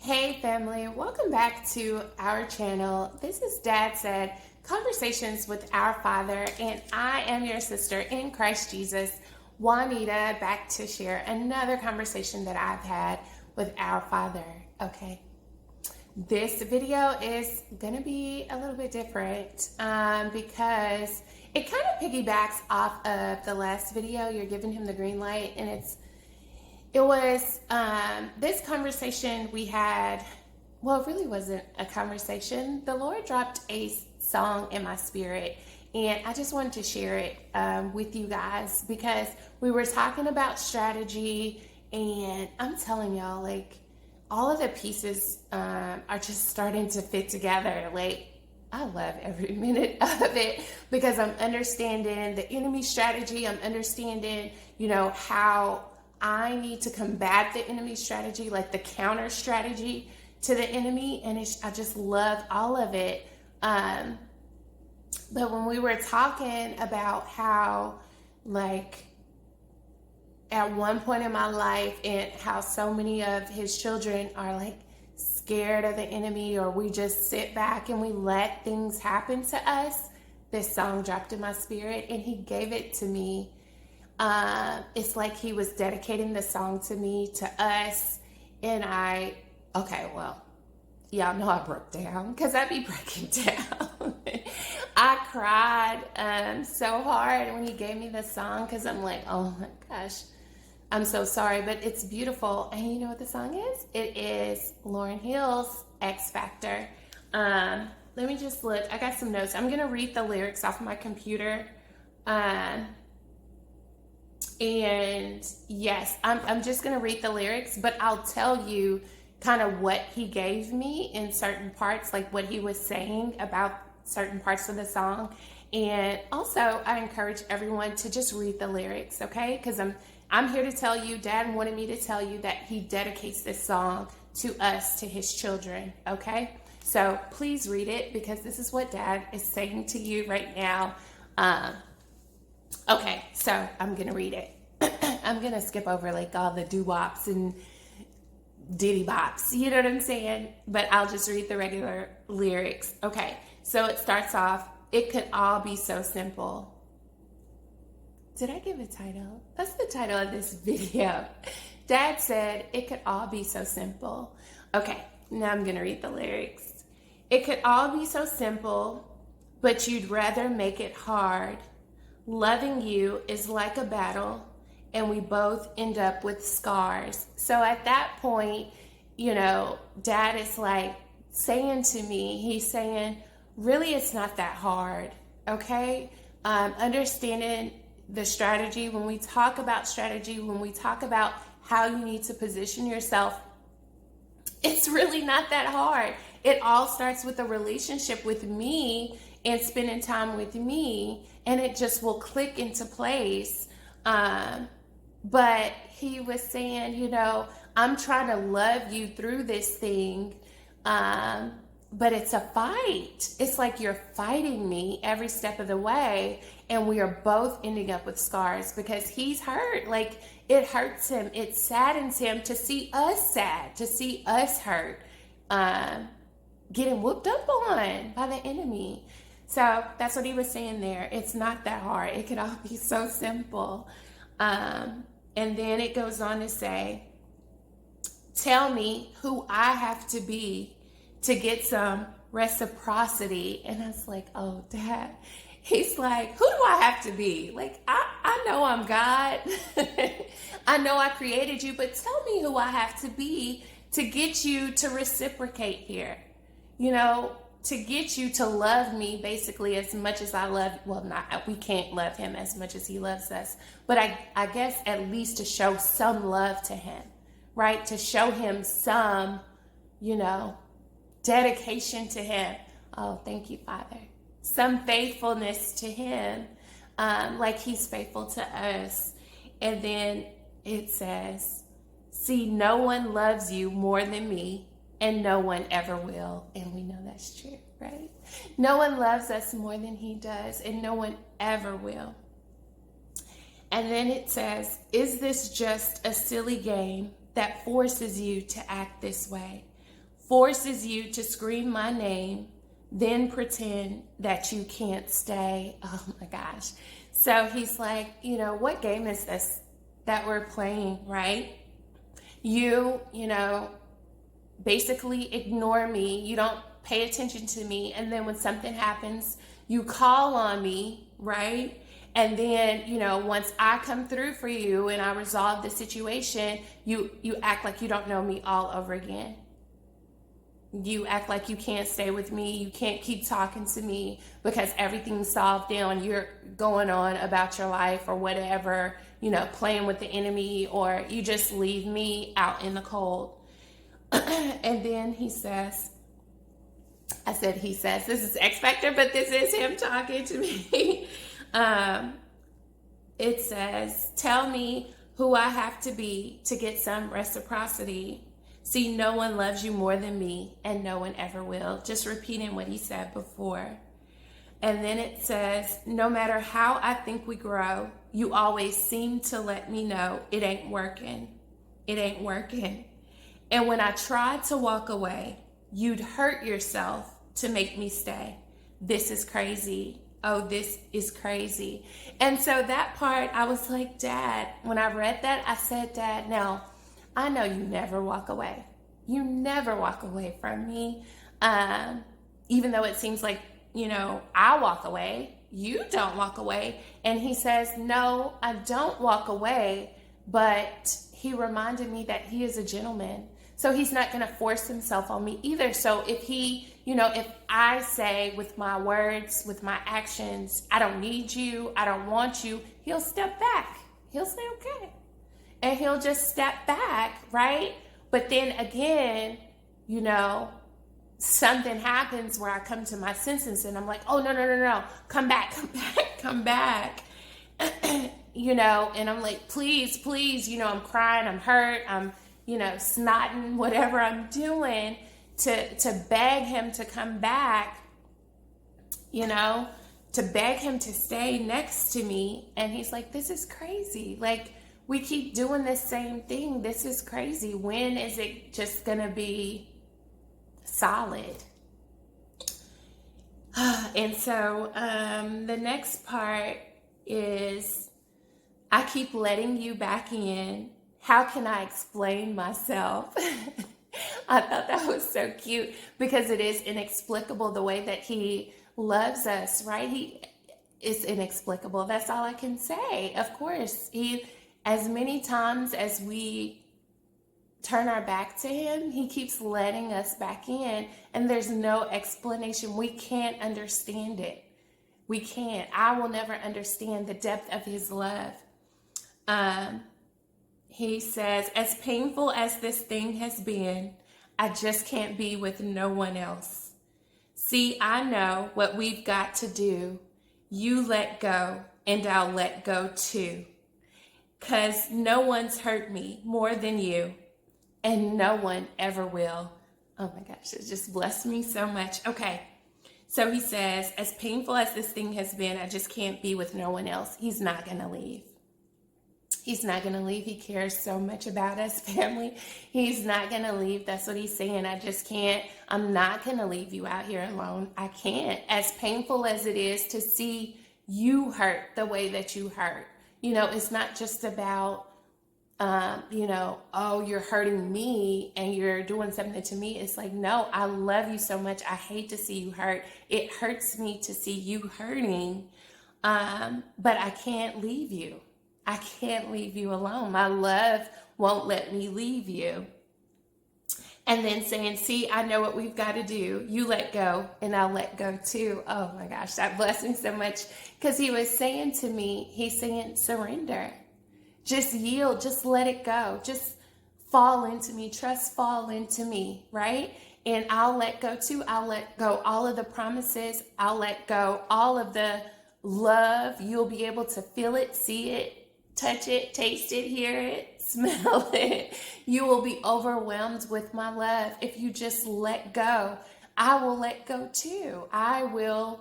Hey family, welcome back to our channel. This is Dad Said, Conversations with Our Father, and I am your sister in Christ Jesus, Juanita, back to share another conversation that I've had with our Father. Okay, this video is gonna be a little bit different because it kind of piggybacks off of the last video. You're giving him the green light, and it was this conversation we had. Well, it really wasn't a conversation. The Lord dropped a song in my spirit, and I just wanted to share it with you guys because we were talking about strategy, and I'm telling y'all, like, all of the pieces are just starting to fit together. Like, I love every minute of it because I'm understanding the enemy strategy. I'm understanding, how I need to combat the enemy strategy, like the counter strategy to the enemy, and I just love all of it. But when we were talking about how, like, at one point in my life, and how so many of his children are like scared of the enemy, or we just sit back and we let things happen to us, this song dropped in my spirit, and he gave it to me. It's like he was dedicating the song to me, to us, and y'all know I broke down because I be breaking down. I cried so hard when he gave me the song because I'm like, oh my gosh, I'm so sorry, but it's beautiful. And you know what the song is? It is Lauryn Hill's X Factor. Let me just look. I got some notes. I'm going to read the lyrics off my computer. And yes, I'm just going to read the lyrics, but I'll tell you kind of what he gave me in certain parts, like what he was saying about certain parts of the song. And also, I encourage everyone to just read the lyrics, okay? Because I'm here to tell you, Dad wanted me to tell you that he dedicates this song to us, to his children, okay? So please read it because this is what Dad is saying to you right now. Okay, so I'm going to read it. I'm going to skip over like all the doo-wops and diddy bops, you know what I'm saying? But I'll just read the regular lyrics. Okay, so it starts off, it could all be so simple. Did I give a title? That's the title of this video. Dad said, it could all be so simple. Okay, now I'm going to read the lyrics. It could all be so simple, but you'd rather make it hard. Loving you is like a battle, and we both end up with scars. So at that point, Dad is like saying to me, he's saying, really, it's not that hard, okay? Understanding the strategy, when we talk about strategy, when we talk about how you need to position yourself, it's really not that hard. It all starts with a relationship with me and spending time with me, and it just will click into place. But he was saying, I'm trying to love you through this thing, but it's a fight. It's like you're fighting me every step of the way, and we are both ending up with scars because he's hurt. Like, it hurts him. It saddens him to see us sad, to see us hurt, getting whooped up on by the enemy. So that's what he was saying there. It's not that hard. It could all be so simple. And then it goes on to say, tell me who I have to be to get some reciprocity. And I was like, oh, Dad. He's like, who do I have to be? Like, I know I'm God. I know I created you, but tell me who I have to be to get you to reciprocate here. To get you to love me basically as much as I love, we can't love him as much as he loves us, but I guess at least to show some love to him, right? To show him some, dedication to him. Oh, thank you, Father. Some faithfulness to him, like he's faithful to us. And then it says, see, no one loves you more than me, and no one ever will. And we know that's true, right? No one loves us more than he does, and no one ever will. And then it says, is this just a silly game that forces you to act this way? forces you to scream my name, then pretend that you can't stay. Oh my gosh. So he's like, what game is this that we're playing, right? You basically ignore me. You don't pay attention to me. And then when something happens, you call on me, right? And then, once I come through for you and I resolve the situation, you act like you don't know me all over again. You act like you can't stay with me. You can't keep talking to me because everything's solved now and you're going on about your life or whatever, playing with the enemy, or you just leave me out in the cold. And then he says, this is X Factor, but this is him talking to me. It says, tell me who I have to be to get some reciprocity. See, no one loves you more than me, and no one ever will. Just repeating what he said before. And then it says, no matter how I think we grow, you always seem to let me know it ain't working. It ain't working. And when I tried to walk away, you'd hurt yourself to make me stay. This is crazy. Oh, this is crazy. And so that part, I was like, Dad, when I read that, I said, Dad, now, I know you never walk away. You never walk away from me. Even though it seems like, I walk away, you don't walk away. And he says, no, I don't walk away. But he reminded me that he is a gentleman. So he's not going to force himself on me either. So if he, if I say with my words, with my actions, I don't need you, I don't want you, he'll step back. He'll say, okay. And he'll just step back, right? But then again, something happens where I come to my senses and I'm like, oh, no. Come back. And I'm like, please, I'm crying, I'm hurt, I'm, snotting, whatever I'm doing to beg him to come back, to beg him to stay next to me. And he's like, this is crazy. Like, we keep doing the same thing. This is crazy. When is it just going to be solid? And so the next part is, I keep letting you back in. How can I explain myself? I thought that was so cute because it is inexplicable the way that he loves us, right? It's inexplicable. That's all I can say. Of course, as many times as we turn our back to him, he keeps letting us back in, and there's no explanation. We can't understand it. We can't. I will never understand the depth of his love. He says, as painful as this thing has been, I just can't be with no one else. See, I know what we've got to do. You let go, and I'll let go too. 'Cause no one's hurt me more than you, and no one ever will. Oh my gosh, it just blessed me so much. Okay, so he says, as painful as this thing has been, I just can't be with no one else. He's not going to leave. He's not going to leave. He cares so much about us, family. He's not going to leave. That's what he's saying. I just can't. I'm not going to leave you out here alone. I can't. As painful as it is to see you hurt the way that you hurt. It's not just about, oh, you're hurting me and you're doing something to me. It's like, no, I love you so much. I hate to see you hurt. It hurts me to see you hurting. But I can't leave you. I can't leave you alone. My love won't let me leave you. And then saying, see, I know what we've got to do. You let go and I'll let go too. Oh my gosh, that blessed me so much because he was saying to me, he's saying, surrender. Just yield. Just let it go. Just fall into me. Trust fall into me, right? And I'll let go too. I'll let go all of the promises. I'll let go all of the love. You'll be able to feel it, see it, touch it, taste it, hear it, smell it. You will be overwhelmed with my love. If you just let go, I will let go too. I will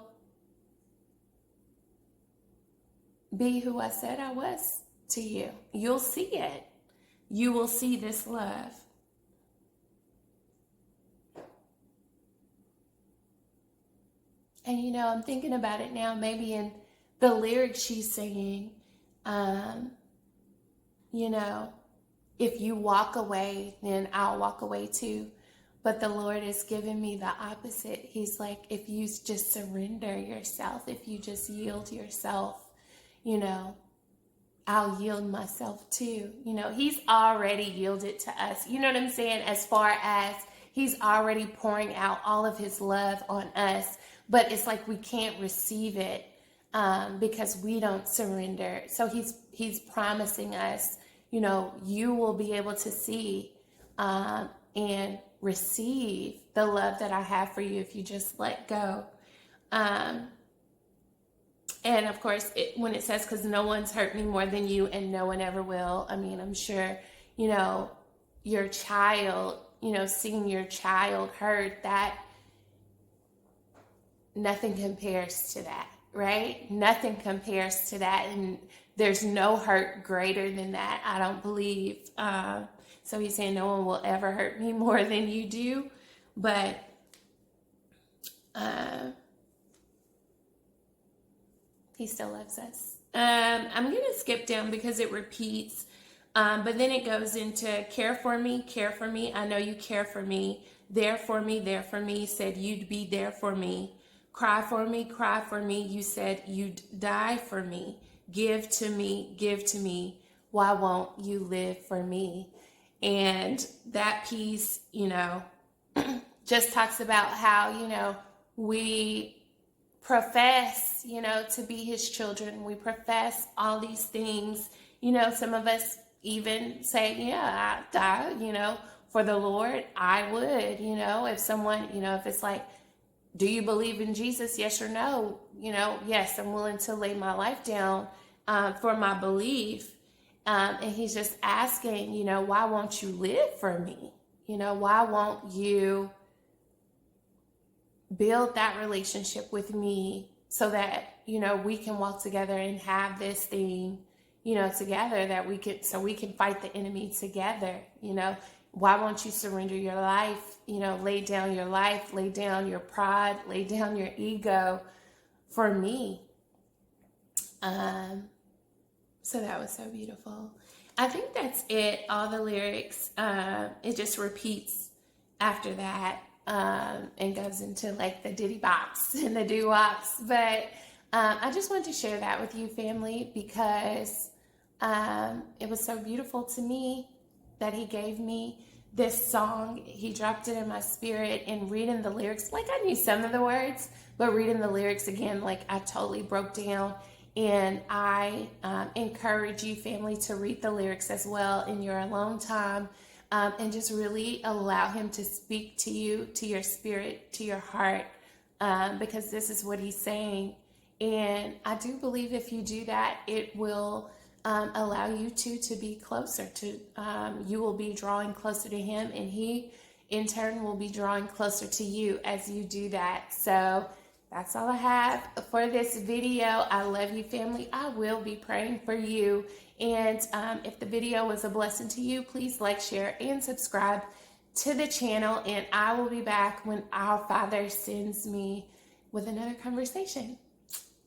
be who I said I was to you. You'll see it. You will see this love. And, I'm thinking about it now, maybe in the lyrics she's singing, um, you know, if you walk away, then I'll walk away too. But the Lord has given me the opposite. He's like, if you just surrender yourself, if you just yield yourself, I'll yield myself too. He's already yielded to us. You know what I'm saying? As far as he's already pouring out all of his love on us, but it's like we can't receive it because we don't surrender. So he's promising us, you will be able to see and receive the love that I have for you if you just let go. And of course, when it says, because no one's hurt me more than you and no one ever will, I mean, I'm sure, your child, seeing your child hurt, that nothing compares to that, right? Nothing compares to that. And there's no hurt greater than that, I don't believe. So he's saying no one will ever hurt me more than you do. But he still loves us. I'm going to skip down because it repeats. But then it goes into care for me, I know you care for me, there for me, said you'd be there for me, cry for me, you said you'd die for me, give to me, why won't you live for me? And that piece, just talks about how, we profess, to be his children. We profess all these things. Some of us even say, yeah, I die, for the Lord, I would, if someone, if it's like, do you believe in Jesus? Yes or no? Yes, I'm willing to lay my life down for my belief. And he's just asking, why won't you live for me? Why won't you build that relationship with me so that, we can walk together and have this thing, together, that we can fight the enemy together. Why won't you surrender your life, lay down your life, lay down your pride, lay down your ego for me? So that was so beautiful. I think that's it. All the lyrics, it just repeats after that. And goes into like the diddy bops and the doo-wops. But I just wanted to share that with you, family, because it was so beautiful to me that he gave me this song. He dropped it in my spirit, and reading the lyrics, like I knew some of the words, but reading the lyrics again, like I totally broke down. And I encourage you, family, to read the lyrics as well in your alone time. And just really allow him to speak to you, to your spirit, to your heart, because this is what he's saying. And I do believe if you do that, it will allow you to be closer to, you will be drawing closer to him, and he in turn will be drawing closer to you as you do that. So that's all I have for this video. I love you, family. I will be praying for you. And if the video was a blessing to you, please like, share, and subscribe to the channel. And I will be back when our Father sends me with another conversation.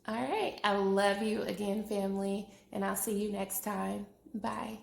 All right. I love you again, family. And I'll see you next time. Bye.